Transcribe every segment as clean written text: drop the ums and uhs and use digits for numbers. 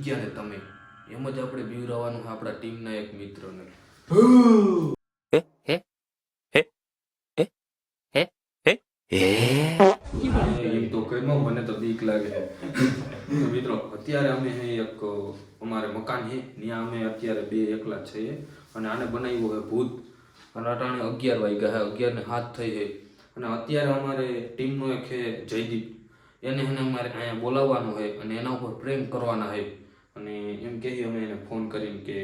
ગયા ને તમે એમ જ આપણે બીવરાવાનું આપણા ટીમના એક મિત્રને. એમ તો કઈ મને તો બીક લાગે છે. તો મિત્રો અત્યારે અમે એક અમારે મકાન છે ત્યાં અમે અત્યારે બે એકલા જ છીએ અને આને બનાવ્યું છે ભૂત. અને અટાણે 11 વાગ્યા છે, 11 ને 7 થઈ છે. અને અત્યારે અમારે ટીમનો એક છે જયદીપ, એને અમારે અહીંયા બોલાવવાનું છે અને એના ઉપર પ્રેમ કરવાના છે. અને એમ કહીએ અમે એને ફોન કરીને કે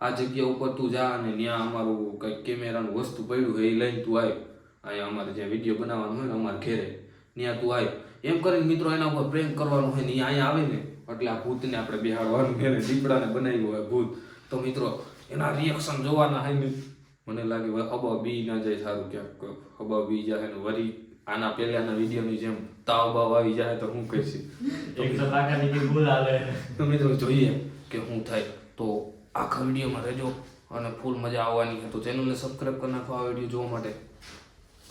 આ જગ્યા ઉપર તું જા અને ત્યાં અમારું કંઈક કેમેરાનું વસ્તુ પડ્યું છે એ લઈને તું આવ, અહીંયા અમારે જ્યાં વિડીયો બનાવવાનું હોય ને અમારે ઘેરે ત્યાં તું આવ. એમ કરીને મિત્રો એના ઉપર પ્રેમ કરવાનું હોય ને એ અહીંયા આવે ને એટલે આ ભૂતને આપણે બેહાડવાનું, એને દીપડાને બનાવ્યું હોય ભૂત. તો મિત્રો એના રિએક્શન જોવાના હોય ને. મને લાગે હબા બી ના જાય સારું, ક્યાંક હબા બી જાય ને વરી આના પહેલાના વિડીયોની જેમ તાવ બાવ આવી જાય તો હું કહીશ. તો મિત્રો જોઈએ કે શું થાય. તો આખા વિડીયોમાં રહેજો અને ફૂલ મજા આવવાની છે. તો ચેનલને સબસ્ક્રાઈબ કરી નાખો આ વિડીયો જોવા માટે.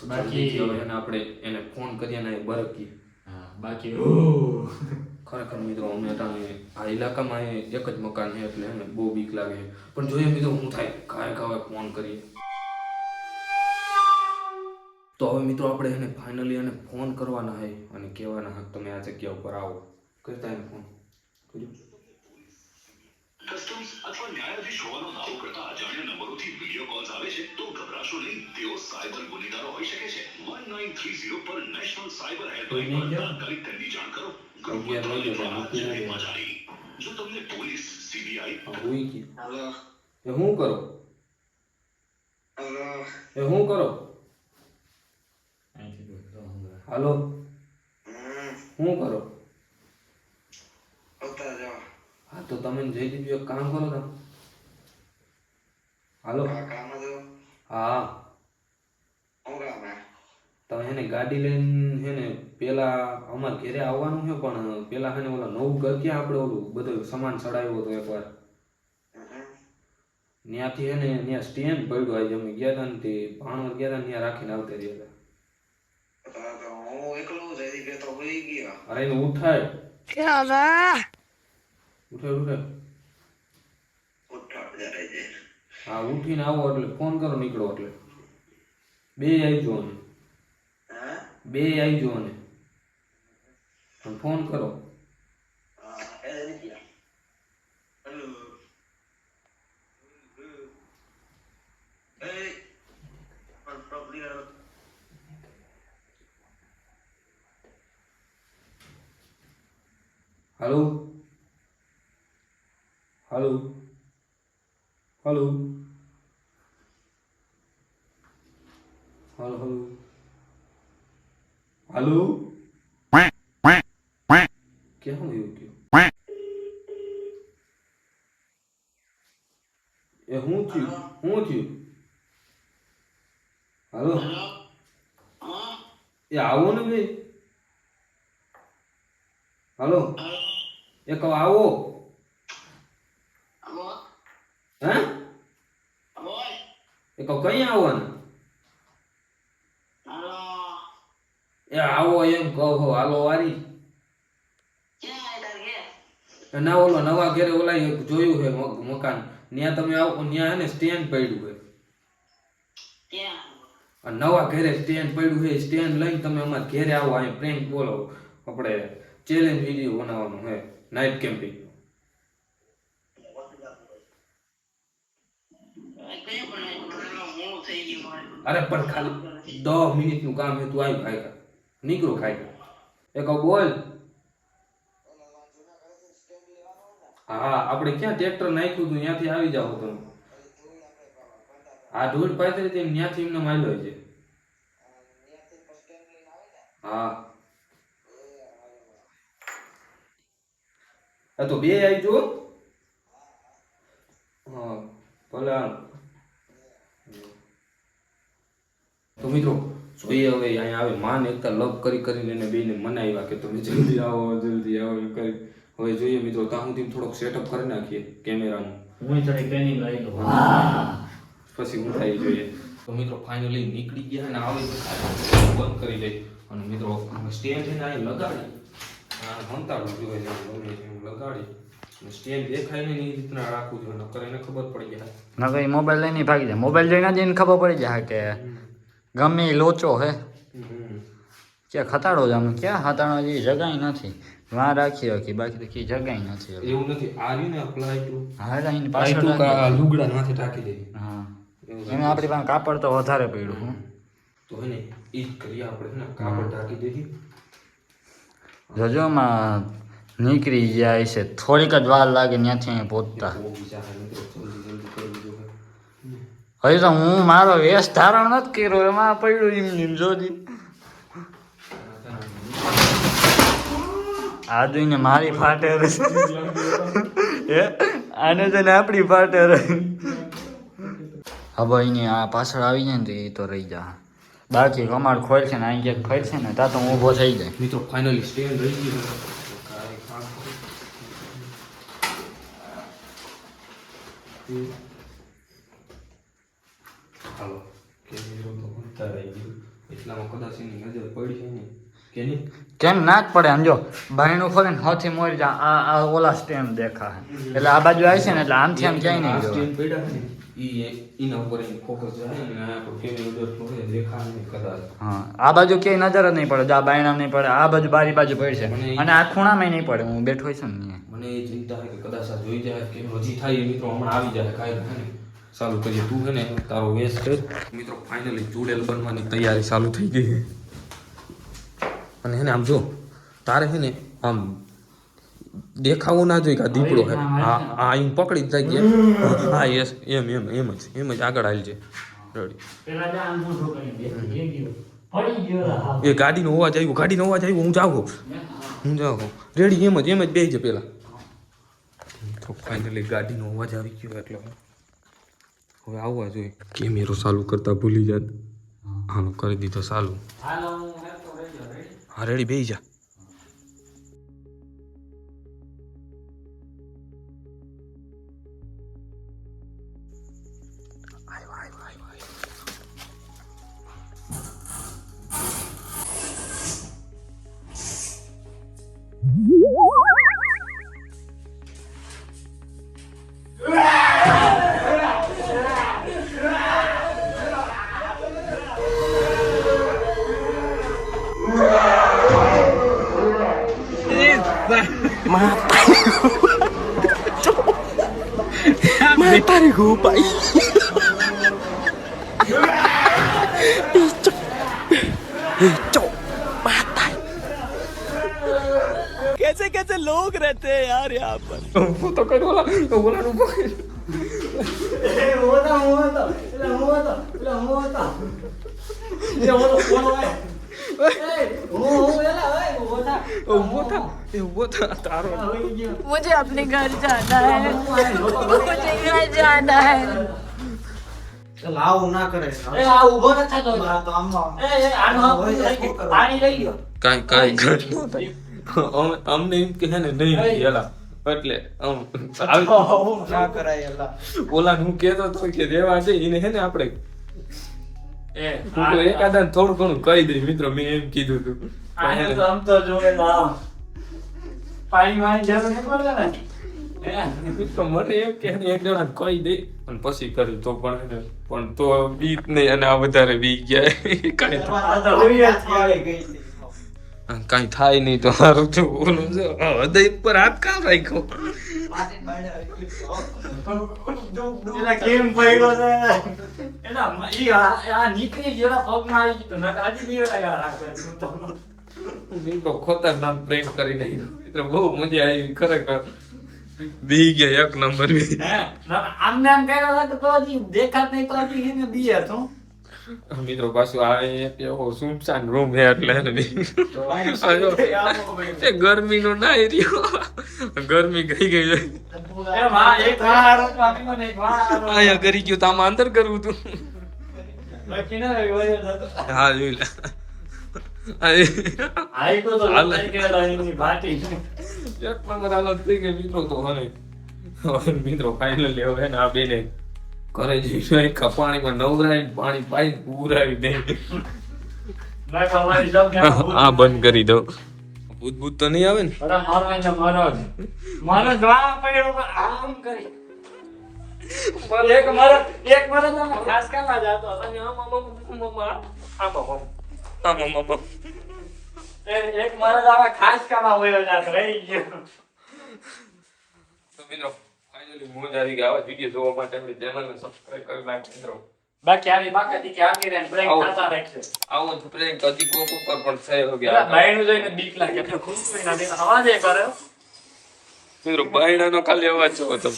બાકી હવે એને આપણે એને ફોન કરીએ ને બરકીએ. બાકી ખરેખર મિત્રો અમે આ ઇલાકામાં એક જ મકાન છે એટલે એને બહુ બીક લાગે છે. પણ જોઈએ મિત્રો શું થાય, કાંઈક હવે ફોન કરીએ. તો હવે મિત્રો આપણે એને ફાઇનલી એને ફોન કરવાના છે અને કહેવાના છે તમે આ જગ્યા ઉપર આવો. કરતા એને ફોન કર્યો. કસ્ટમ્સ અથવા ન્યાયાધીશ હોવાનો દાવો કરતા અજાણ્યા નંબરોથી વિડીયો કોલ્સ આવે છે તો ગભરાશો નહીં, તેઓ સાયબર ગુનેગારો હોઈ શકે છે. 1930 પર નેશનલ સાયબર હેલ્પલાઇન પર તાત્કાલિક તેમની જાણ કરો. જો તમને પોલીસ, સીબીઆઈ એ શું કરો હાલો શું કરો? હા તો તમે જયદીપ એક કામ કરો તમે. હાલો હા તમે એને ગાડી લઈને હેને પેલા અમારે ઘરે આવવાનું છે, પણ પેલા હેને ઓલા નવું ઘર ક્યાં આપણે ઓલું બધું સામાન ચડાવ્યો હતો એકવાર ત્યાંથી હેને ત્યાં સ્ટેન્ડ પડ્યું આજે અમે ગયા હતા ને તે ભાણવર ગયા હતા ત્યાં રાખીને આવતા રહ્યા હતા. અરે એને ઉઠાય હા ઉઠીને આવો એટલે ફોન કરો નીકળો એટલે બે આવજો અને ફોન કરો. હાલો હાલો હાલો હાલો હાલો હાલો ક્યાં ગયું ગયું એ હું થયું હાલો એ આવો ને ભાઈ. હાલો એ કહો આવો. હે એ કહો કઈ આવવાનું? એ આવો એમ કહો હાલો વારી. ના ઓલો નવા ઘરે ઓલા જોયું છે મકાન ત્યાં તમે આવો ત્યાં એને સ્ટેન્ડ પડ્યું છે. નવા ઘરે સ્ટેન્ડ પડ્યું છે, સ્ટેન્ડ લઈને તમે અમારા ઘરે આવો. અહીંયા પ્રેન્ક બોલો આપણે ચેલેન્જ વિડીયો બનાવવાનો છે નાઇટ કેમ્પિંગ. અરે પણ ખાલી 10 મિનિટનું કામ છે, તું આવી ખાઈ નીકળો ખાઈ. એ કહો બોલ. હા આપણે ક્યાં ટ્રેક્ટર નાખ્યું હતું ત્યાંથી આવી જાવ તમે. આ ધૂળ પાથરી હતી ત્યાંથી એમને માલ્યો છે. હા તો બે આવી જો. હા ભલે. તો મિત્રો જોઈએ હવે અહીંયા આવે માન એકતા લવ કરીને એને બેને મનાવ્યા કે તમે જલ્દી આવો એમ કરી. હવે જોઈએ મિત્રો ત્યાં સુધી થોડોક સેટઅપ કરી નાખીએ કેમેરાનું. હું ટ્રેનિંગ લઈ લઉં પછી હું થાય જોઈએ. તો મિત્રો ફાઇનલી નીકળી ગયા ને આવે બંધ કરી દઈ. અને મિત્રો સ્ટેન્ડ છે ને અહીં લગાડી ભણતાડું જોઈએ લગાડી સ્ટેન્ડ દેખાય ને એ રીતના રાખવું જોઈએ નકર એને ખબર પડી જાય. નકર ઈ મોબાઈલ લઈને ભાગી જાય. મોબાઈલ જોઈને જ એને ખબર પડી જાય કે ગમે ઈ લોચો હે કે ખતાડો જ આમ ક્યાં ખતાડો જે જગાઈ નથી વાં રાખી હકી બાકી તો કી જગાઈ નથી. એવું નથી આ રહ્યું ને અપ્લાય ટુ હા એની પાછળ પાછળ રાખી. લુગડા નાથે ટાંકી દે. હા એમાં આપણી પાસે કાપડ તો વધારે પડ્યું હું તો હે ને ઈ જ કરીએ આપણે ને કાપડ ઢાંકી દેવી. રજોમાં નીકળી જાય છે થોડીક જ વાર લાગે ત્યાંથી અહીં પહોંચતા. ઓ બીજા હે મિત્રો જલ્દી જલ્દી કરવું જોઈએ. હજી તો હું મારો વેશ ધારણ નથી કર્યો એમાં પડ્યું એમ જોજી. આ જોઈને મારી ફાટે રે હે આને જોઈને આપણી ફાટે રે. હવે એની આ પાછળ આવી જાય ને તો એ તો રહી જા. બાકી કમાડ ખોલ છે ને અહીં ક્યાંક ખોલ છે ને ત્યાં તો હું ઊભો થઈ જાય. મિત્રો ફાઇનલી સ્ટેન્ડ રહી ગયું. હાલો કેમેરો તો ઉતાર આવી ગયો એટલામાં કદાચ એની નજર પડી છે ને કે નહીં. કેમ ના જ પડે આમ જો બાયણું ખોલે ને હાથી મોરી જા આ ઓલા સ્ટેન્ડ દેખા એટલે આ બાજુ આવી છે ને એટલે આમથી આમ ક્યાંય નહીં સ્ટેન્ડ જોવા. પડ્યા છે ને એના ઉપર ફોકસ જાય ને આ પર કેમેરો જો થોડે દેખાય નહીં કદાચ. હા આ બાજુ ક્યાંય નજર જ નહીં પડે જો આ બાયણા નહીં પડે આ બાજુ બારી બાજુ પડશે અને આ ખૂણામાં નહીં પડે હું બેઠો છું ને મને એ ચિંતા છે કે કદાચ આ જોઈ જાય કે હજી થાય એ મિત્રો હમણાં આવી જાય કાંઈ ને ચાલુ કરીએ. તું છે ને તારો વેસ કર. મિત્રો ફાઇનલી ચૂડેલ બનવાની તૈયારી ચાલુ થઈ ગઈ છે. અને હે ને આમ જો તારે છે ને આમ દેખાવું ના જોઈએ કે આ દીપડો હે. હા હા એમ પકડી જ જાય હા યસ એમ જ આગળ હાલ છે. રેડી પેલા જા આમ મોઢું કરીને બેસી ગયો પડી ગયો એ ગાડીનો અવાજ આવ્યો હું જાઉં રેડી એમ જ બેસી છે પેલા. તો ફાઇનલી ગાડીનો અવાજ આવી ગયો એટલે હવે આવવા જોઈએ. કેમેરો ચાલુ કરતા ભૂલી જાત. હાલો કરી દીધો ચાલુ. હાલો હું હેતો રહી ગયો રેડી. હા રેડી બેસી જા. Matarik ko pa कैसे कैसे लोग रहते हैं यार यहाँ पर. હું તો કઈ ઓલા નું પકડ. ઊભો થા તારો. मुझे अपने घर जाना है मुझे घर जाना है આવું ના કરે. એ આ ઊભો ન થતો એ આનો પાણી લઈ ગયો કાઈ ઘટ અમને એમ કે છે ને નહીં એલા એટલે ના કરાય અલ્લા. ઓલા હું કેતો તો કે રેવા દે એને હે ને આપણે એ હું તો એકાદા થોડું ઘણું કહી દઈ મિત્રો મેં એમ કીધું તું. આને તો આમ તો જોવે ના પાણી વાળી જરૂર નહીં પડે ને મિત્રો મને એમ કે એને એક જણા કહી દે અને પછી કરી તો પણ તો બીત નહીં અને આ વધારે બી ગયા કાંઈ આ તો હોય જ આવી ગઈ હતી. કાંઈ થાય નહીં તો સારું તો ઓલું જો હૃદય પર હાથ કામ રાખ્યો. એલા કેમ પડ્યો છે એલા ઈ આ નીકળી ગયેલા પગમાં આવી ગયો નકર આજે બી રાખે તો મિત્રો ખતરનાક પ્રેમ કરી નાખ્યો. મિત્રો બહુ મજા આવી ખરેખર. બી ગયા એક નંબર બી. આમને આમ કર્યા તો હજી દેખાત નહીં તો હજી એને બીએ તો મિત્રો પાછું આ એક એવો સુમસાન રૂમ હે એટલે હે ને એ ગરમીનો ના એરિયો ગરમી ગઈ છે. એ માં એક વાર આપી મને એક વાર આયા કરી ગયો તો આમાં અંદર કરવું તું. બાકી ના હોય તો હા જોઈ લે. આઈ તો હાલ. લઈ ગયેલા એની ભાટી એક નંબર હાલત થઈ ગઈ મિત્રો તો હવે મિત્રો ફાઇનલી હવે હે ને આ બેને ઘરે જઈને પાણીમાં નવરાઈને પાણી પાઈ ઉરાવી દે. ના કમાઈ જાવ કે આ બંધ કરી દો. ભૂત ભૂત તો નહીં આવે ને અરે મારો એને મારો જવા પડ્યો પણ આમ કરી એક મારો તો ખાસ કામમાં જતો હતો અને આમ એક મારો તો આવા ખાસ કામમાં વયો જાતો રહી ગયો તો મિત્રો ફાઇનલી મોજ આવી ગઈ આવા વિડીયો જોવા માટે આપણી ચેનલને સબસ્ક્રાઇબ કરી નાખો મિત્રો બાકી આવી બાકી કે આવી રહે બ્રેક થતા રહેશે આવો જ પ્રેન્ક હજી કોક ઉપર પણ થયો પેલા ગયા બાયણું જોઈને બીક લાગે એટલે ખુશ થઈને અવાજ એ કરે મિત્રો બાયણાનો ખાલી અવાજ જોવો તમે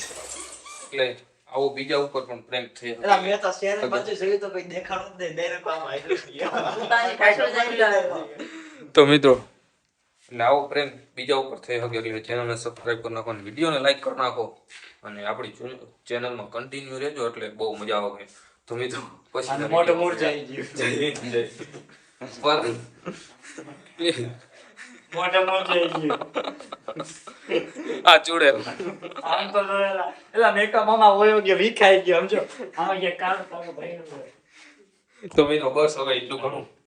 એટલે આવો બીજા ઉપર પણ પ્રેન્ક થયો મેં તો શેર બાજુ જોયું તો કોઈ દેખાણું જ નહીં ડાયરેક્ટ આમ આવી પોતાની પાછળ જઈ રહ્યો. તો મિત્રો એટલે આવો પ્રેમ બીજા ઉપર થઈ શકે એટલે ચેનલને સબસ્ક્રાઇબ કરી નાખો અને વિડીયોને લાઈક કરી નાખો અને આપણી ચેનલમાં કન્ટિન્યુ રહેજો એટલે બહુ મજા આવે તો મિત્રો પછી મોટું મૂળ જઈ ગયું મોટું મૂળ જઈ ગયું આ ચૂડેલ આમ તો એલા મેકઅપ મામા ઓયો ગયો વિખાઈ ગયો સમજો આમાં કે કામ ભાઈ તો મિત્રો બસ હવે એટલું ઘણું